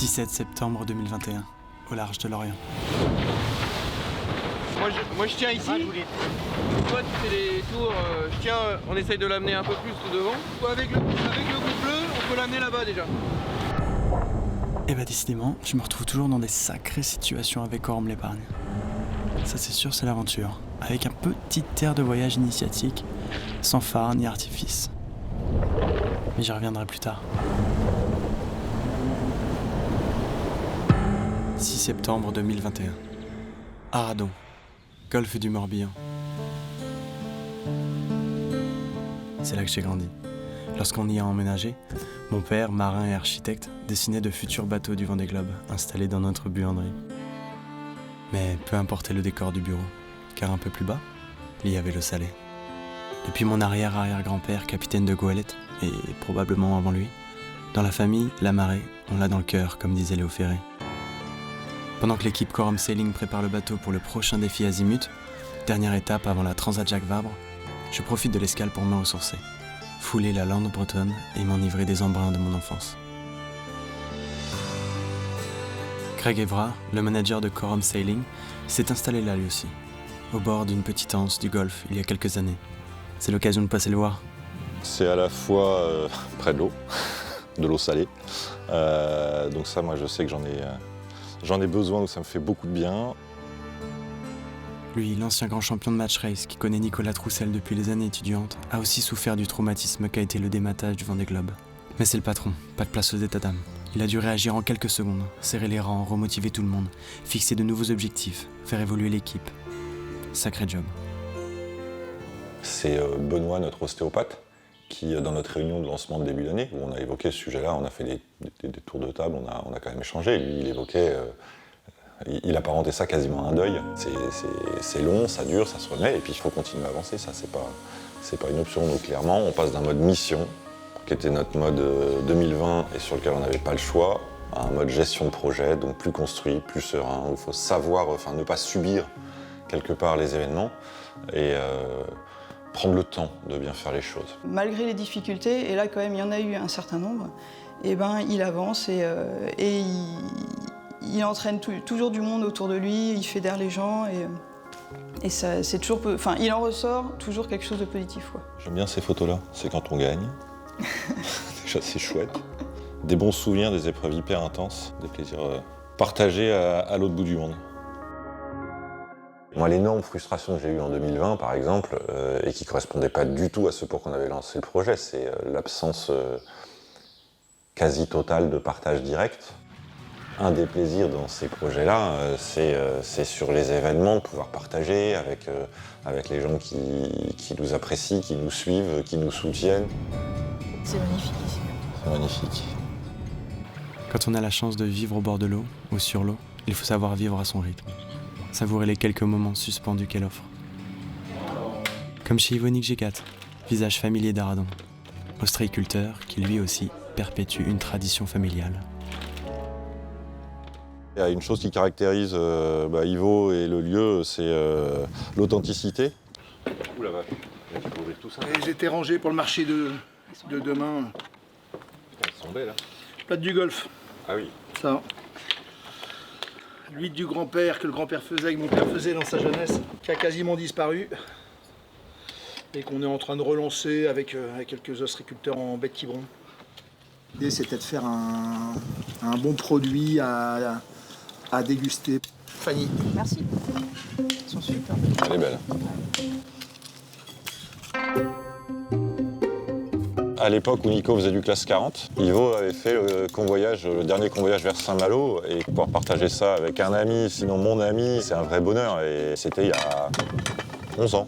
17 septembre 2021, au large de l'Orient. Moi je tiens ici. Toi tu fais les tours, je tiens, on essaye de l'amener un peu plus devant. Toi avec le groupe bleu, on peut l'amener là-bas déjà. Et bah décidément, je me retrouve toujours dans des sacrées situations avec Orme l'épargne. Ça c'est sûr, c'est l'aventure, avec un petit air de voyage initiatique, sans phare ni artifice. Mais j'y reviendrai plus tard. 6 septembre 2021. Aradon, golfe du Morbihan. C'est là que j'ai grandi. Lorsqu'on y a emménagé, mon père, marin et architecte, dessinait de futurs bateaux du Vendée Globe installés dans notre buanderie. Mais peu importait le décor du bureau, car un peu plus bas, il y avait le Salé. Depuis mon arrière-arrière-grand-père, capitaine de goélette, et probablement avant lui, dans la famille, la marée, on l'a dans le cœur, comme disait Léo Ferré. Pendant que l'équipe Corum Sailing prépare le bateau pour le prochain défi Azimut, dernière étape avant la Transat Jacques Vabre, je profite de l'escale pour me ressourcer, fouler la lande bretonne et m'enivrer des embruns de mon enfance. Craig Evra, le manager de Corum Sailing, s'est installé là lui aussi, au bord d'une petite anse du Golfe il y a quelques années. C'est l'occasion de passer le voir. C'est à la fois près de l'eau, de l'eau salée. Donc ça, moi je sais que j'en ai besoin, donc ça me fait beaucoup de bien. Lui, l'ancien grand champion de match race qui connaît Nicolas Troussel depuis les années étudiantes, a aussi souffert du traumatisme qu'a été le dématage du Vendée Globe. Mais c'est le patron, pas de place aux états d'âme. Il a dû réagir en quelques secondes, serrer les rangs, remotiver tout le monde, fixer de nouveaux objectifs, faire évoluer l'équipe. Sacré job. C'est Benoît, notre ostéopathe, qui, dans notre réunion de lancement de début d'année, où on a évoqué ce sujet-là, on a fait des tours de table, on a quand même échangé. Lui, il évoquait, il apparentait ça quasiment à un deuil. C'est long, ça dure, ça se remet, et puis il faut continuer à avancer. Ça, c'est pas une option. Donc clairement, on passe d'un mode mission, qui était notre mode 2020 et sur lequel on n'avait pas le choix, à un mode gestion de projet, donc plus construit, plus serein, où il faut savoir, ne pas subir quelque part les événements, et prendre le temps de bien faire les choses. Malgré les difficultés, et là quand même il y en a eu un certain nombre, et il avance et il entraîne toujours du monde autour de lui, il fédère les gens et ça, c'est toujours, il en ressort toujours quelque chose de positif, quoi. J'aime bien ces photos-là, c'est quand on gagne. Déjà c'est chouette. Des bons souvenirs, des épreuves hyper intenses, des plaisirs partagés à l'autre bout du monde. Moi, l'énorme frustration que j'ai eue en 2020, par exemple, et qui ne correspondait pas du tout à ce pour qu'on avait lancé le projet, c'est l'absence quasi totale de partage direct. Un des plaisirs dans ces projets-là, c'est sur les événements de pouvoir partager avec les gens qui nous apprécient, qui nous suivent, qui nous soutiennent. C'est magnifique ici. C'est magnifique. Quand on a la chance de vivre au bord de l'eau ou sur l'eau, il faut savoir vivre à son rythme. Savourer les quelques moments suspendus qu'elle offre. Comme chez Yvonique Gécat, visage familier d'Aradon, ostréiculteur qui lui aussi perpétue une tradition familiale. Il y a une chose qui caractérise Ivo et le lieu, c'est l'authenticité. Ouh la vache, tu peux ouvrir tout ça. Et j'étais rangé pour le marché de demain. Elles sont belles, hein. Plate du Golfe. Ah oui. Ça. L'huile du grand-père que le grand-père faisait, que mon père faisait dans sa jeunesse, qui a quasiment disparu. Et qu'on est en train de relancer avec quelques ostréiculteurs en bec quiberon. L'idée c'était de faire un bon produit à déguster. Fanny. Merci. Ils sont super. Elle est belle. À l'époque où Nico faisait du classe 40, Ivo avait fait le dernier convoyage vers Saint-Malo, et pouvoir partager ça avec un ami, sinon mon ami, c'est un vrai bonheur. Et c'était il y a 11 ans.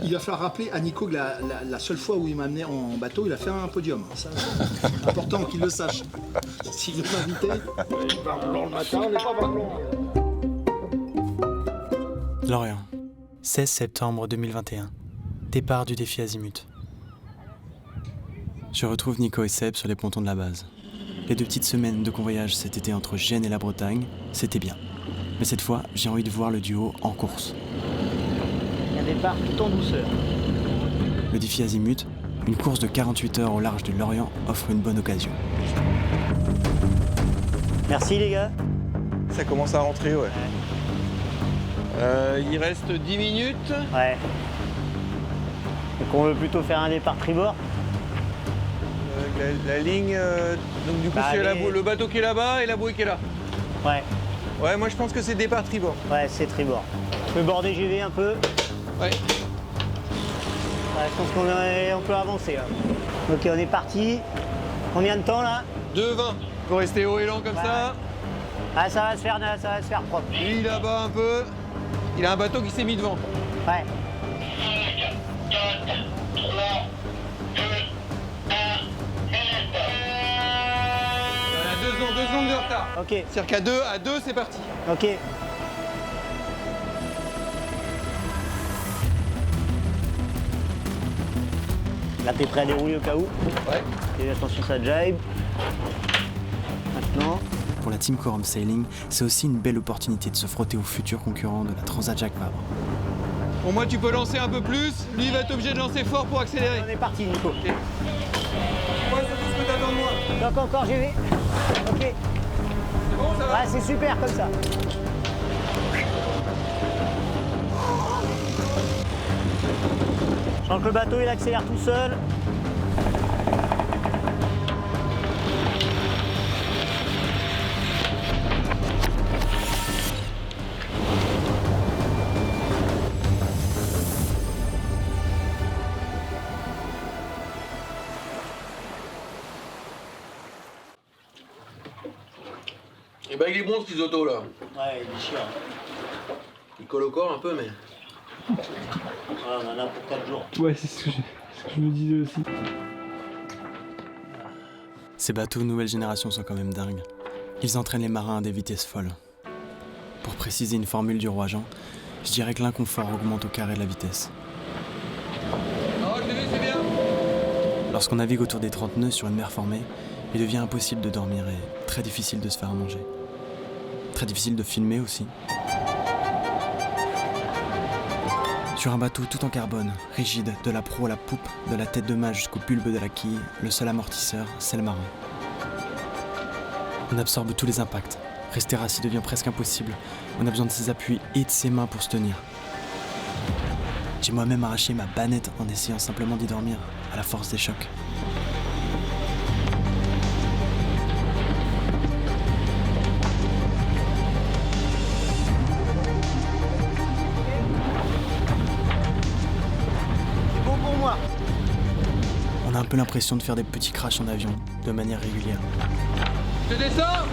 Il va falloir rappeler à Nico que la seule fois où il m'a amené en bateau, il a fait un podium. Ça, c'est important qu'il le sache. S'il veut m'inviter, il part blanc le matin, on n'est pas blanc. Lorient, 16 septembre 2021. Départ du défi Azimut. Je retrouve Nico et Seb sur les pontons de la base. Les 2 petites semaines de convoyage cet été entre Gênes et la Bretagne, c'était bien. Mais cette fois, j'ai envie de voir le duo en course. Un départ tout en douceur. Le défi Azimut, une course de 48 heures au large de l'Orient, offre une bonne occasion. Merci les gars. Ça commence à rentrer, ouais. Il reste 10 minutes. Ouais. Donc on veut plutôt faire un départ tribord. La ligne, donc du coup Bah, c'est les- le bateau qui est là-bas et la bouée qui est là. Ouais, Ouais, moi je pense que c'est départ tribord. ouais, c'est tribord. Je peux border GV un peu. Ouais. Ouais, je pense on peut avancer là. Ok, on est parti. Combien de temps là? 2,20. Faut rester haut et lent comme Ouais. ça. Ah, ça va se faire propre. Lui là-bas un peu. Il a un bateau qui s'est mis devant. Ouais. On a 2 secondes de retard. Ok, C'est-à-dire qu'à 2 c'est parti. ok. Là, t'es prêt à dérouler au cas où? Ouais. Et attention, ça jibe. Maintenant. Pour la Team Quorum Sailing, c'est aussi une belle opportunité de se frotter aux futurs concurrents de la Transat Jacques Vabre. Pour moi tu peux lancer un peu plus. Lui il va être obligé de lancer fort pour accélérer. On est parti, Nico. Ouais, c'est tout ce que t'attends de moi. Donc encore GV. Ok. C'est bon, ça va? Ouais, c'est super comme ça. Je sens que le bateau il accélère tout seul. Et bah il est bon ce isoto là. Ouais, il déchire. Il colle au corps un peu mais. Ouais, on en a pour 4 jours. Ouais, c'est ce que je me disais aussi. Ces bateaux nouvelle génération sont quand même dingues. Ils entraînent les marins à des vitesses folles. Pour préciser une formule du roi Jean, je dirais que l'inconfort augmente au carré de la vitesse. Ah je l'ai vu, c'est bien. Lorsqu'on navigue autour des 30 nœuds sur une mer formée, il devient impossible de dormir et très difficile de se faire à manger. Très difficile de filmer aussi. Sur un bateau tout en carbone, rigide, de la proue à la poupe, de la tête de mât jusqu'au bulbe de la quille, le seul amortisseur, c'est le marin. On absorbe tous les impacts. Rester assis devient presque impossible. On a besoin de ses appuis et de ses mains pour se tenir. J'ai moi-même arraché ma bannette en essayant simplement d'y dormir, à la force des chocs. C'est bon pour moi. On a un peu l'impression de faire des petits crashs en avion, de manière régulière. Je descends.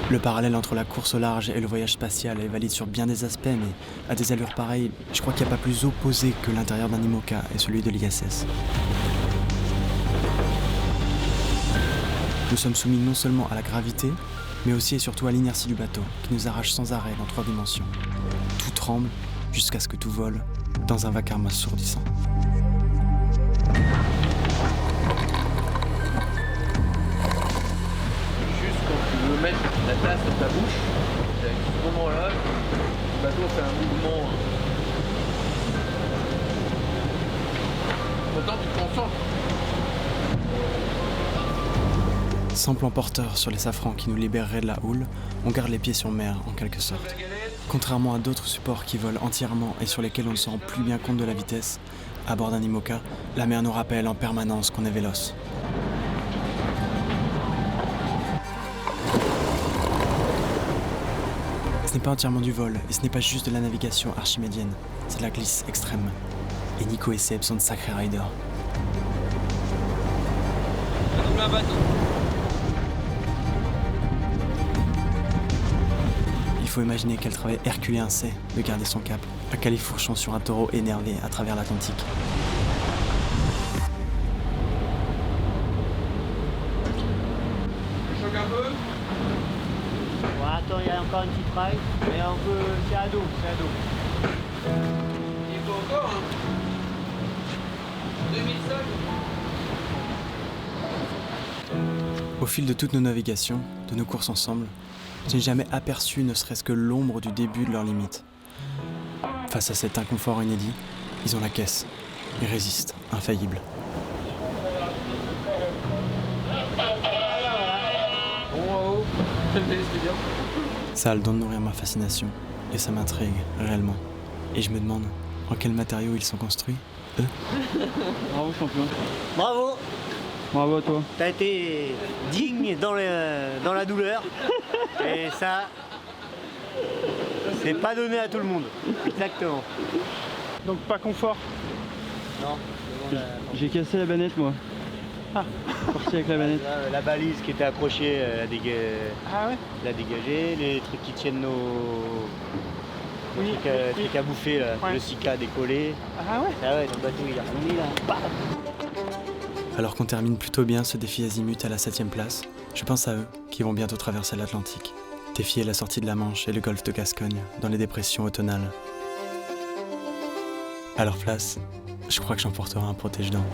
Le parallèle entre la course au large et le voyage spatial est valide sur bien des aspects, mais à des allures pareilles, je crois qu'il n'y a pas plus opposé que l'intérieur d'un IMOCA et celui de l'ISS. Nous sommes soumis non seulement à la gravité, mais aussi et surtout à l'inertie du bateau, qui nous arrache sans arrêt dans 3 dimensions. Tout tremble jusqu'à ce que tout vole dans un vacarme assourdissant. Juste quand tu veux mettre la tasse dans ta bouche, à ce moment-là, le bateau fait un mouvement. Pourtant tu te concentres. Sans plan porteur sur les safrans qui nous libéreraient de la houle, on garde les pieds sur mer en quelque sorte. Contrairement à d'autres supports qui volent entièrement et sur lesquels on ne se rend plus bien compte de la vitesse, à bord d'un IMOCA, la mer nous rappelle en permanence qu'on est véloce. Ce n'est pas entièrement du vol, et ce n'est pas juste de la navigation archimédienne, c'est de la glisse extrême. Et Nico et Seb sont de sacrés riders. Double un bateau. Il faut imaginer quel travail herculéen c'est de garder son cap, à califourchon sur un taureau énervé à travers l'Atlantique. Je choque un peu. Ouais, attends, il y a encore une petite raille. Mais on peut. C'est à dos, c'est à dos. Il faut encore hein. 2005. Au fil de toutes nos navigations, de nos courses ensemble, je n'ai jamais aperçu ne serait-ce que l'ombre du début de leurs limites. Face à cet inconfort inédit, ils ont la caisse. Ils résistent, infaillibles. Bon en haut. c'est bien. Ça a le don de nourrir ma fascination, et ça m'intrigue, réellement. Et je me demande, en quels matériaux ils sont construits, eux? Bravo champion. Bravo, Bravo à toi. t'as été digne dans la douleur. Et ça, c'est pas donné à tout le monde. Exactement. Donc pas confort. Non. J'ai cassé la banette moi. Ah, parti avec la banette. La balise qui était accrochée, Ah ouais. l'a dégagée. Les trucs qui tiennent nos Oui, trucs à bouffer, là. Ouais. Le Sika décollé. Ah ouais. Ah ouais, le bateau il a remis là. Bam. Alors qu'on termine plutôt bien ce défi azimut à la 7ème place, je pense à eux qui vont bientôt traverser l'Atlantique, défier la sortie de la Manche et le golfe de Gascogne dans les dépressions automnales. À leur place, je crois que j'emporterai un protège-dents.